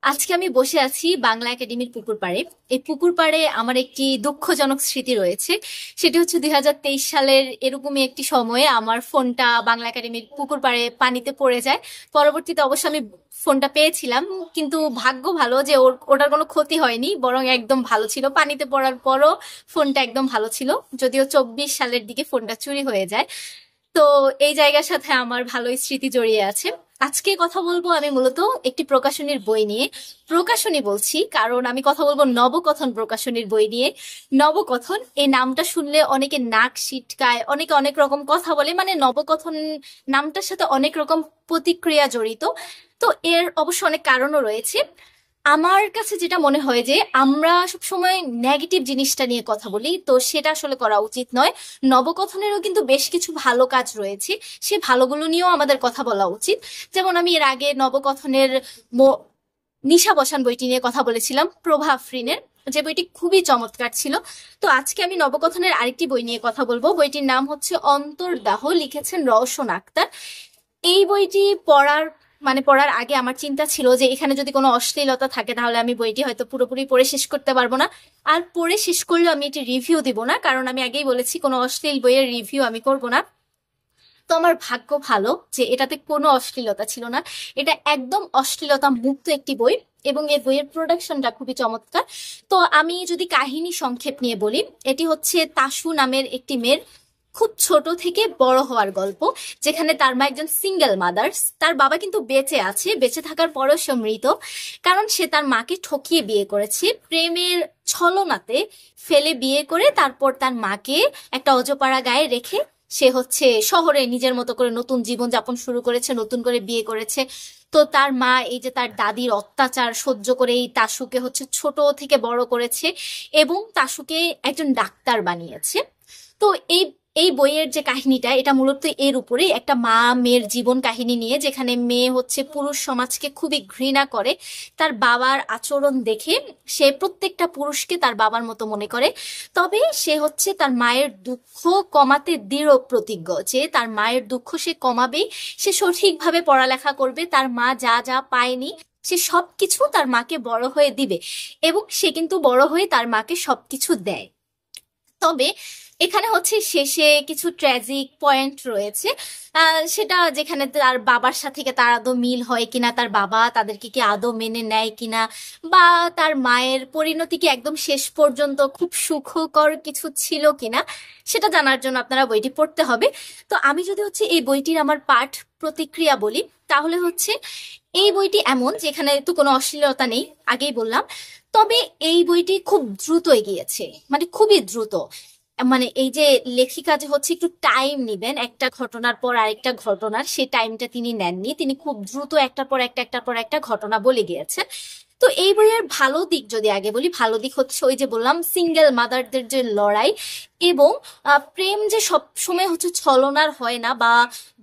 আজকে আমি বসে আছি বাংলা একাডেমির পুকুর পাড়ে। এই পুকুর পাড়ে আমার একটি দুঃখজনক স্মৃতি রয়েছে। সেটি হচ্ছে 2023 সালের এরকমই একটি সময়ে আমার ফোনটা বাংলা একাডেমির পুকুর পাড়ে পানিতে পড়ে যায়। পরবর্তীতে অবশ্য আমি ফোনটা পেয়েছিলাম, কিন্তু ভাগ্য ভালো যে ওটার কোনো ক্ষতি হয়নি, বরং একদম ভালো ছিল। পানিতে পড়ার পরও ফোনটা একদম ভালো ছিল, যদিও 24 সালের দিকে ফোনটা চুরি হয়ে যায়। তো এই জায়গার সাথে আমার ভালোই স্মৃতি জড়িয়ে আছে। আজকে কথা বলবো আমি মূলত একটি প্রকাশনীর বই নিয়ে। প্রকাশনী বলছি কারণ আমি কথা বলবো নবকথন প্রকাশনীর বই নিয়ে। নবকথন এই নামটা শুনলে অনেকে নাক সিটকায়, অনেকে অনেক রকম কথা বলে, মানে নবকথন নামটার সাথে অনেক রকম প্রতিক্রিয়া জড়িত। তো এর অবশ্য অনেক কারণও রয়েছে। আমার কাছে যেটা মনে হয় যে আমরা সবসময় নেগেটিভ জিনিসটা নিয়ে কথা বলি, তো সেটা আসলে করা উচিত নয়। নবকথনেরও কিন্তু বেশ কিছু ভালো কাজ রয়েছে, সে ভালোগুলো নিয়েও আমাদের কথা বলা উচিত। যেমন আমি এর আগে নবকথনের নিশা বসান বইটি নিয়ে কথা বলেছিলাম, প্রভা আফরিনের, যে বইটি খুবই চমৎকার ছিল। তো আজকে আমি নবকথনের আরেকটি বই নিয়ে কথা বলবো। বইটির নাম হচ্ছে অন্তর্দাহ, লিখেছেন রওশন আক্তার। এই বইটি পড়ার আগে আমার চিন্তা ছিল যে এখানে যদি কোনো অশ্লীলতা থাকে তাহলে আমি বইটি হয়তো পুরোপুরি পড়ে শেষ করতে পারবো না। আর পড়ে শেষ করলেও আমি এটি রিভিউ দিব না, কারণ আমি আগেই বলেছি কোনো অশ্লীল বইয়ের রিভিউ আমি করব না। তো আমার ভাগ্য ভালো যে এটাতে কোনো অশ্লীলতা ছিল না। এটা একদম অশ্লীলতা মুক্ত একটি বই, এবং এই বইয়ের প্রোডাকশনটা খুবই চমৎকার। তো আমি যদি কাহিনী সংক্ষেপ নিয়ে বলি, এটি হচ্ছে তাসু নামের একটি মেয়ের খুব ছোট থেকে বড় হওয়ার গল্প, যেখানে তার মা একজন সিঙ্গেল মাদার্স। তার বাবা কিন্তু বেঁচে আছে, বেঁচে থাকার পরেও সে মৃত, কারণ সে তার মাকে ঠকিয়ে বিয়ে করেছে। প্রেমের ছলনাতে ফেলে বিয়ে করে তারপর তার মাকে একটা অজপাড়া গায়ে রেখে সে হচ্ছে শহরে নিজের মতো করে নতুন জীবন যাপন শুরু করেছে, নতুন করে বিয়ে করেছে। তো তার মা এই যে তার দাদির অত্যাচার সহ্য করে এই তাসুকে হচ্ছে ছোট থেকে বড় করেছে, এবং তাসুকে একজন ডাক্তার বানিয়েছে। তো এই এই বইয়ের যে কাহিনীটা, এটা মূলত এর উপরে একটা মা মেয়ের জীবন কাহিনী নিয়ে, যেখানে মেয়ে হচ্ছে পুরুষ সমাজকে খুবই ঘৃণা করে। তার বাবার আচরণ দেখে সে প্রত্যেকটা পুরুষকে তার বাবার মতো মনে করে। তবে সে হচ্ছে তার মায়ের দুঃখ কমাতে দৃঢ় প্রতিজ্ঞ, যে তার মায়ের দুঃখ সে কমাবেই। সে সঠিকভাবে পড়ালেখা করবে, তার মা যা যা পায়নি সে সবকিছু তার মাকে বড় হয়ে দিবে, এবং সে কিন্তু বড় হয়ে তার মাকে সবকিছু দেয়। তবে এখানে হচ্ছে শেষে কিছু ট্র্যাজিক পয়েন্ট রয়েছে। সেটা যেখানে তার বাবার সাথে কি তার আদৌ মিল হয় কিনা, তার বাবা তাদেরকে কি আদৌ মেনে নেয় কিনা, বা তার মায়ের পরিণতি কি একদম শেষ পর্যন্ত খুব সুখকর কিছু ছিল কিনা, সেটা জানার জন্য আপনারা বইটি পড়তে হবে। তো আমি যদি হচ্ছে এই বইটির আমার পাঠ প্রতিক্রিয়া বলি, তাহলে হচ্ছে এই বইটি এমন যেখানে তো কোনো অশ্লীলতা নেই, আগেই বললাম। তবে এই বইটি খুব দ্রুত এগিয়েছে, মানে খুবই দ্রুত। মানে এই যে লেখিকা যে হচ্ছে একটু টাইম নিবেন একটা ঘটনার পর আরেকটা ঘটনার, সেই টাইমটা তিনি নেননি। তিনি খুব দ্রুত একটার পর একটার পর একটা ঘটনা বলে গিয়েছেন। তো এই বইয়ের ভালো দিক যদি আগে বলি, ভালো দিক হচ্ছে ওই যে বললাম সিঙ্গেল মাদারদের যে লড়াই, এবং প্রেম যে সব সময় হচ্ছে ছলনার হয় না, বা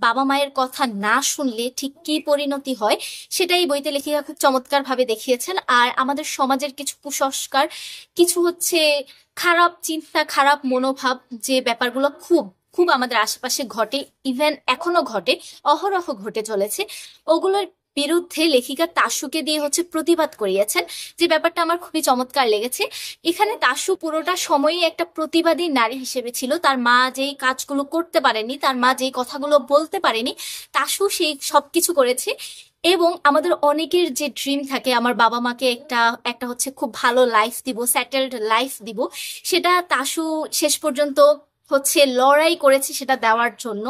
বাবা মায়ের কথা না শুনলে ঠিক কি পরিণতি হয়, সেটাই বইতে লেখিকা খুব চমৎকার ভাবে দেখিয়েছেন। আর আমাদের সমাজের কিছু কুসংস্কার, কিছু হচ্ছে খারাপ চিন্তা, খারাপ মনোভাব, যে ব্যাপারগুলো খুব খুব আমাদের আশেপাশে ঘটে, ইভেন এখনো ঘটে, অহরহ ঘটে চলেছে, ওগুলোর বিরুদ্ধে লেখিকা তাসুকে দিয়ে হচ্ছে প্রতিবাদ করিয়েছেন, যে ব্যাপারটা আমার খুবই চমৎকার লেগেছে। এখানে তাসু পুরোটা সময়ই একটা প্রতিবাদী নারী হিসেবে ছিল। তার মা যেই কাজগুলো করতে পারেনি, তার মা যেই কথাগুলো বলতে পারেনি, তাসু সেই সবকিছু করেছে। এবং আমাদের অনেকের যে ড্রিম থাকে, আমার বাবা মাকে একটা একটা হচ্ছে খুব ভালো লাইফ দিব, সেটেলড লাইফ দিব, সেটা তাসু শেষ পর্যন্ত হচ্ছে লড়াই করেছে সেটা দেওয়ার জন্য।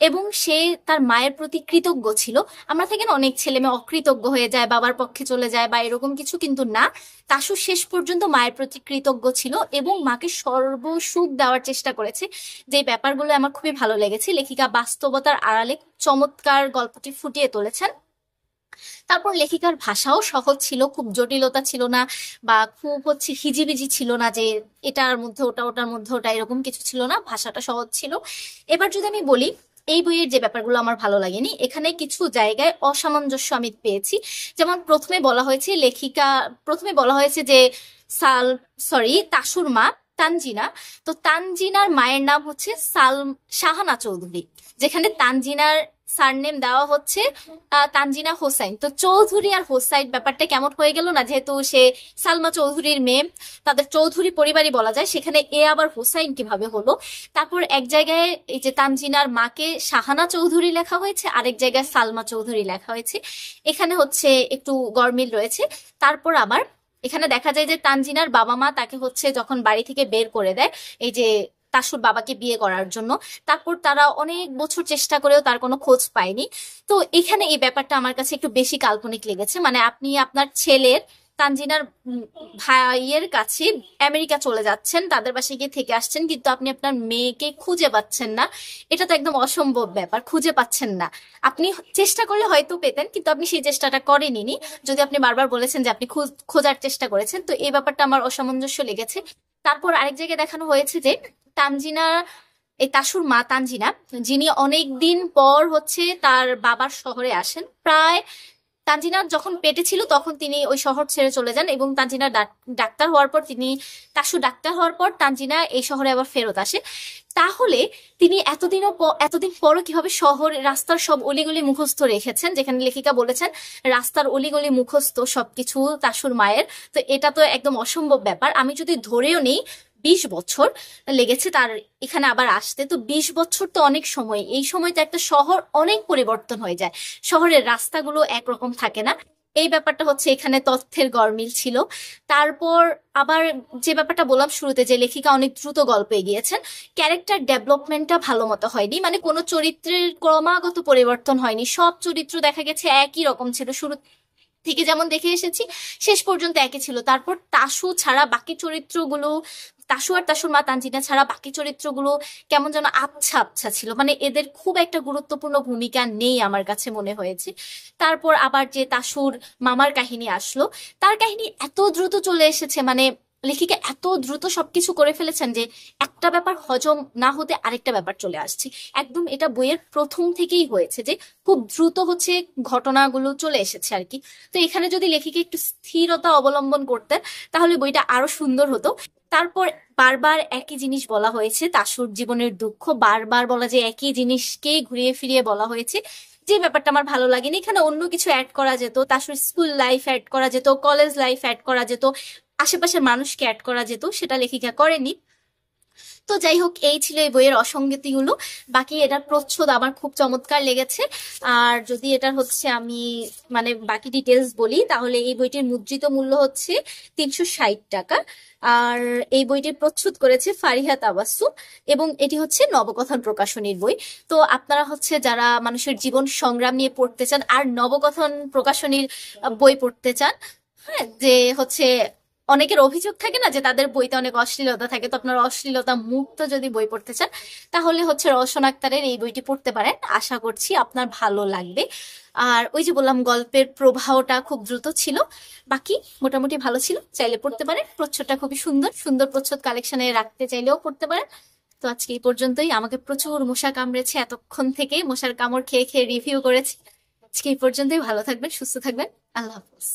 এবং সে তার মায়ের প্রতি কৃতজ্ঞ ছিল। আমরা থেকে না অনেক ছেলে মেয়ে অকৃতজ্ঞ হয়ে যায়, বাবার পক্ষে চলে যায় বা এরকম কিছু, কিন্তু না, তাসু শেষ পর্যন্ত মায়ের প্রতি কৃতজ্ঞ ছিল এবং মাকে সর্বসুখ দেওয়ার চেষ্টা করেছে। যে ব্যাপারগুলো আমার খুবই ভালো লেগেছে। লেখিকা বাস্তবতার আড়ালে চমৎকার গল্পটি ফুটিয়ে তুলেছেন। তারপর লেখিকার ভাষাও সহজ ছিল, খুব জটিলতা ছিল না, বা খুব হচ্ছে হিজিবিজি ছিল না, যে এটার মধ্যে ওটা, ওটার মধ্যে ওটা, এরকম কিছু ছিল না, ভাষাটা সহজ ছিল। এবার যদি আমি বলি এই বইয়ের যে ব্যাপারগুলো আমার ভালো লাগেনি, এখানে কিছু জায়গায় অসামঞ্জস্য আমি পেয়েছি। যেমন প্রথমে বলা হয়েছে যে সাল তাসুর মা তানজিনা। তো তানজিনার মায়ের নাম হচ্ছে শাহানা চৌধুরী, যেখানে তানজিনার সারনেম দেওয়া হচ্ছে তানজিনা হোসাইন। তো চৌধুরী আর হোসাইন ব্যাপারটা কেমন হয়ে গেল না, যেহেতু সে সালমা চৌধুরীর মেয়ে, তাদের চৌধুরী পরিবারই বলা যায়, সেখানে এ আবার হোসাইন কিভাবে হলো। তারপর এক জায়গায় এই যে তানজিনার মাকে শাহানা চৌধুরী লেখা হয়েছে, আরেক জায়গায় সালমা চৌধুরী লেখা হয়েছে, এখানে হচ্ছে একটু গরমিল রয়েছে। তারপর আবার এখানে দেখা যায় যে তানজিনার বাবা মা তাকে হচ্ছে যখন বাড়ি থেকে বের করে দেয় এই যে তাসুর বাবাকে বিয়ে করার জন্য, তারপর তারা অনেক বছর চেষ্টা করেও তার কোনো খোঁজ পায়নি। তো এখানে এই ব্যাপারটা আমার কাছে একটু বেশি কাল্পনিক লেগেছে, মানে আপনি আপনার ছেলের, তানজিনার ভাইয়ের কাছে আমেরিকা চলে যাচ্ছেন, তাদের বাসায় গিয়ে থেকে আসছেন, কিন্তু আপনি আপনার মেয়েকে খুঁজে পাচ্ছেন না। এটা তো একদম অসম্ভব ব্যাপার, খুঁজে পাচ্ছেন না। আপনি চেষ্টা করলে হয়তো পেতেন, কিন্তু আপনি সেই চেষ্টাটা করেননি, যদি আপনি বারবার বলেছেন যে আপনি খোঁজার চেষ্টা করেছেন। তো এই ব্যাপারটা আমার অসামঞ্জস্য লেগেছে। তারপর আরেক জায়গায় দেখানো হয়েছে যে তানজিনা, এই তাসুর মা তানজিনা, যিনি অনেক দিন পর হচ্ছে তার বাবার শহরে আসেন, প্রায় তানজিনা যখন পেটে ছিল তখন তিনি ওই শহর ছেড়ে চলে যান, এবং তানজিনা ডাক্তার হওয়ার পর তাসু ডাক্তার হওয়ার পর তানজিনা এই শহরে আবার ফেরত আসে। তাহলে তিনি এতদিন পরও কিভাবে শহর রাস্তার সব অলিগলি মুখস্থ রেখেছেন, যেখানে লেখিকা বলেছেন রাস্তার অলিগলি মুখস্থ সবকিছু তাসুর মায়ের। তো এটা তো একদম অসম্ভব ব্যাপার। আমি যদি ধরেও নেই 20 বছর লেগেছে তার এখানে আবার আসতে, তো 20 বছর তো অনেক সময়। এই সময়তে একটা শহর অনেক পরিবর্তন হয়ে যায়, শহরের রাস্তাগুলো একরকম থাকে না। এই ব্যাপারটা হচ্ছে এখানে তথ্যের গরমিল ছিল। তারপর আবার যে ব্যাপারটা বললাম শুরুতে, যে লেখিকা অনেক দ্রুত গল্পে এগিয়েছেন, ক্যারেক্টার ডেভেলপমেন্টটা ভালো মতো হয়নি, মানে কোনো চরিত্রের ক্রমাগত পরিবর্তন হয়নি। সব চরিত্র দেখা গেছে একই রকম ছিল, শুরু থেকে যেমন দেখে এসেছি শেষ পর্যন্ত একই ছিল। তারপর তাসু ছাড়া বাকি চরিত্রগুলো, তাসু আর তাসুর মা তানজিনা ছাড়া বাকি চরিত্রগুলো কেমন যেন আবছা আবছা ছিল, মানে এদের খুব একটা গুরুত্বপূর্ণ ভূমিকা নেই আমার কাছে মনে হয়েছে। তারপর আবার যে তাসুর মামার কাহিনী আসলো, তার কাহিনী এত দ্রুত চলে এসেছে, মানে লেখিকা এত দ্রুত সবকিছু করে ফেলেছেন যে একটা ব্যাপার হজম না হতে আরেকটা ব্যাপার চলে আসছে। একদম এটা বইয়ের প্রথম থেকেই হয়েছে যে খুব দ্রুত হচ্ছে ঘটনাগুলো চলে এসেছে আর কি। তো এখানে যদি লেখিকা একটু স্থিরতা অবলম্বন করতেন তাহলে বইটা আরো সুন্দর হতো। তারপর বারবার একই জিনিস বলা হয়েছে, তাসুর জীবনের দুঃখ বারবার বলা, যে একই জিনিসকেই ঘুরিয়ে ফিরিয়ে বলা হয়েছে, যে ব্যাপারটা আমার ভালো লাগেনি। এখানে অন্য কিছু অ্যাড করা যেত, তাসুর স্কুল লাইফ অ্যাড করা যেত, কলেজ লাইফ অ্যাড করা যেত, আশেপাশের মানুষকে অ্যাড করা যেত, সেটা লেখিকা করেনি। তো যাই হোক, এই ছিল এই বইয়ের অসঙ্গতিগুলো। বাকি এটার প্রচ্ছদ আমার খুব চমৎকার লেগেছে। আর যদি এটার হচ্ছে আমি মানে বাকি ডিটেলস বলি, তাহলে এই বইটির মুদ্রিত মূল্য হচ্ছে 360 টাকা। আর এই বইটির প্রচ্ছদ করেছে ফারিহা তাবাসসুম, এবং এটি হচ্ছে নবকথন প্রকাশনীর বই। তো আপনারা হচ্ছে যারা মানুষের জীবন সংগ্রাম নিয়ে পড়তে চান আর নবকথন প্রকাশনীর বই পড়তে চান, হ্যাঁ, যে হচ্ছে অনেকের অভিযোগ থাকে না যে তাদের বইতে অনেক অশ্লীলতা থাকে, তো আপনারা অশ্লীলতা মুক্ত যদি বই পড়তে চান তাহলে হচ্ছে রওশন আক্তারের এই বইটি পড়তে পারেন, আশা করছি আপনার ভালো লাগবে। আর ওই যে বললাম গল্পের প্রবাহটা খুব দ্রুত ছিল, বাকি মোটামুটি ভালো ছিল, চাইলে পড়তে পারেন। প্রচ্ছদটা খুবই সুন্দর, সুন্দর প্রচ্ছদ কালেকশনে রাখতে চাইলেও পড়তে পারেন। তো আজকে এই পর্যন্তই। আমাকে প্রচুর মশা কামড়েছে এতক্ষণ থেকে, মশার কামড় খেয়ে খেয়ে রিভিউ করেছি। আজকে এই পর্যন্তই। ভালো থাকবেন, সুস্থ থাকবেন, আল্লাহ হাফিজ।